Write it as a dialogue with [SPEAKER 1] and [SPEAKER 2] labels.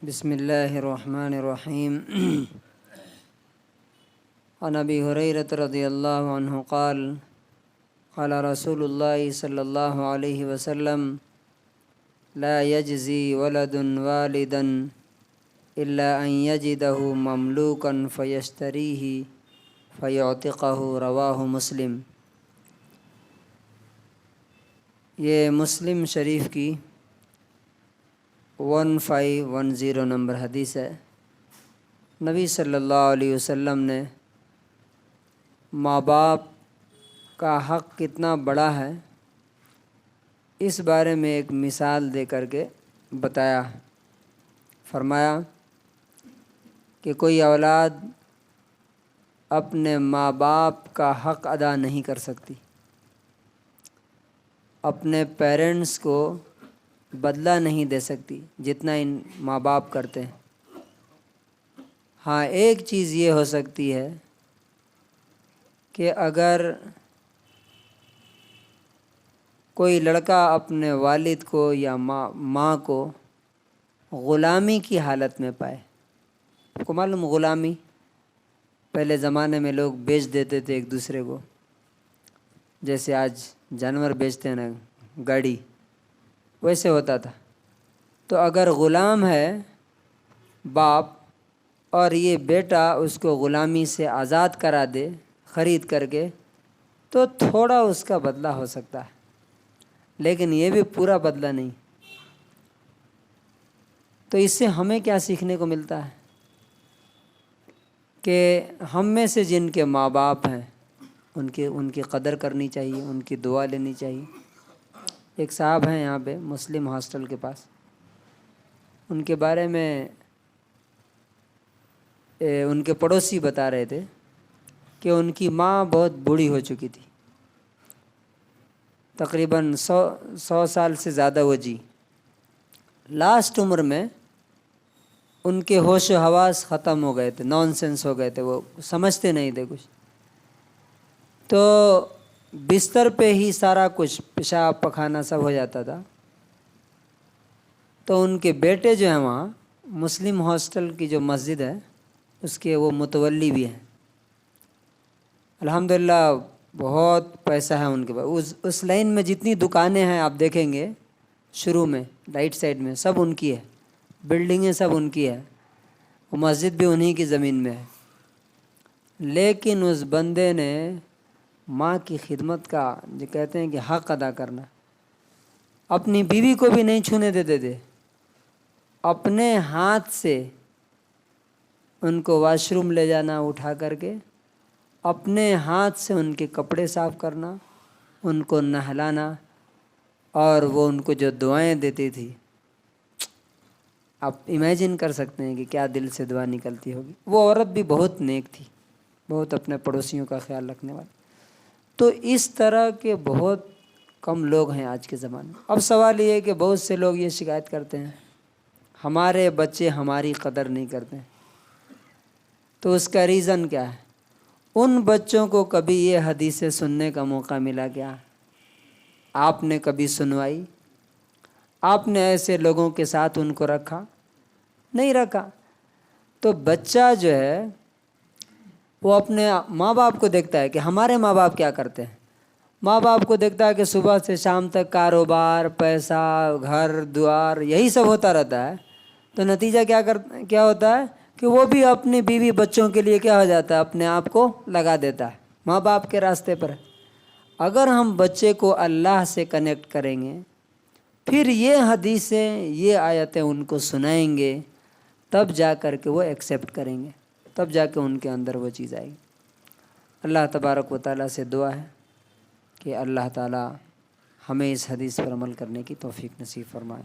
[SPEAKER 1] بسم اللہ الرحمن الرحیم عن ابی ہریرہ رضی اللہ عنہ قال قال رسول اللہ صلی اللہ علیہ وسلم لا یجزی ولد والدا الا ان یجدہ مملوکا فیشتریہ فیعتقہ رواہ مسلم۔ یہ مسلم شریف کی 1510 نمبر حدیث ہے۔ نبی صلی اللہ علیہ وسلم نے ماں باپ کا حق کتنا بڑا ہے اس بارے میں ایک مثال دے کر کے بتایا۔ فرمایا کہ کوئی اولاد اپنے ماں باپ کا حق ادا نہیں کر سکتی، اپنے پیرنٹس کو بدلہ نہیں دے سکتی جتنا ان ماں باپ کرتے ہیں۔ ہاں، ایک چیز یہ ہو سکتی ہے کہ اگر کوئی لڑکا اپنے والد کو یا ماں کو غلامی کی حالت میں پائے۔ آپ کو معلوم غلامی پہلے زمانے میں لوگ بیچ دیتے تھے ایک دوسرے کو، جیسے آج جانور بیچتے ہیں نا، گاڑی، ویسے ہوتا تھا۔ تو اگر غلام ہے باپ اور یہ بیٹا اس کو غلامی سے آزاد کرا دے خرید کر کے، تو تھوڑا اس کا بدلہ ہو سکتا ہے، لیکن یہ بھی پورا بدلہ نہیں۔ تو اس سے ہمیں کیا سیکھنے کو ملتا ہے کہ ہم میں سے جن کے ماں باپ ہیں ان کی قدر کرنی چاہیے، ان کی دعا لینی چاہیے۔ ایک صاحب ہیں یہاں پہ مسلم ہاسٹل کے پاس، ان کے بارے میں ان کے پڑوسی بتا رہے تھے کہ ان کی ماں بہت بوڑھی ہو چکی تھی، تقریباً 100 سال سے زیادہ وہ جی۔ لاسٹ عمر میں ان کے ہوش و حواس ختم ہو گئے تھے، نان سینس ہو گئے تھے، وہ سمجھتے نہیں تھے کچھ۔ تو بستر پہ ہی سارا کچھ پیشاب پخانہ سب ہو جاتا تھا۔ تو ان کے بیٹے جو ہیں وہاں مسلم ہاسٹل کی جو مسجد ہے اس کے وہ متولی بھی ہیں۔ الحمدللہ بہت پیسہ ہے ان کے پاس۔ اس لائن میں جتنی دکانیں ہیں آپ دیکھیں گے شروع میں رائٹ سائڈ میں سب ان کی ہے، بلڈنگیں سب ان کی ہے، وہ مسجد بھی انہی کی زمین میں ہے۔ لیکن اس بندے نے ماں کی خدمت کا جو کہتے ہیں کہ حق ادا کرنا، اپنی بیوی کو بھی نہیں چھونے دیتے تھے، اپنے ہاتھ سے ان کو واش روم لے جانا اٹھا کر کے، اپنے ہاتھ سے ان کے کپڑے صاف کرنا، ان کو نہلانا، اور وہ ان کو جو دعائیں دیتی تھی، آپ امیجن کر سکتے ہیں کہ کیا دل سے دعا نکلتی ہوگی۔ وہ عورت بھی بہت نیک تھی، بہت اپنے پڑوسیوں کا خیال رکھنے والی۔ تو اس طرح کے بہت کم لوگ ہیں آج کے زمانے میں۔ اب سوال یہ ہے کہ بہت سے لوگ یہ شکایت کرتے ہیں ہمارے بچے ہماری قدر نہیں کرتے ہیں۔ تو اس کا ریزن کیا ہے؟ ان بچوں کو کبھی یہ حدیثیں سننے کا موقع ملا کیا؟ آپ نے کبھی سنوائی؟ آپ نے ایسے لوگوں کے ساتھ ان کو رکھا؟ نہیں رکھا۔ تو بچہ جو ہے وہ اپنے ماں باپ کو دیکھتا ہے کہ ہمارے ماں باپ کیا کرتے ہیں، ماں باپ کو دیکھتا ہے کہ صبح سے شام تک کاروبار، پیسہ، گھر دوار یہی سب ہوتا رہتا ہے۔ تو نتیجہ کیا ہوتا ہے کہ وہ بھی اپنی بیوی بچوں کے لیے کیا ہو جاتا ہے، اپنے آپ کو لگا دیتا ہے ماں باپ کے راستے پر۔ اگر ہم بچے کو اللہ سے کنیکٹ کریں گے، پھر یہ حدیثیں، یہ آیتیں ان کو سنائیں گے، تب جا کر کے وہ ایکسیپٹ کریں گے، تب جا کے ان کے اندر وہ چیز آئے گی۔ اللہ تبارک و تعالیٰ سے دعا ہے کہ اللہ تعالیٰ ہمیں اس حدیث پر عمل کرنے کی توفیق نصیب فرمائے۔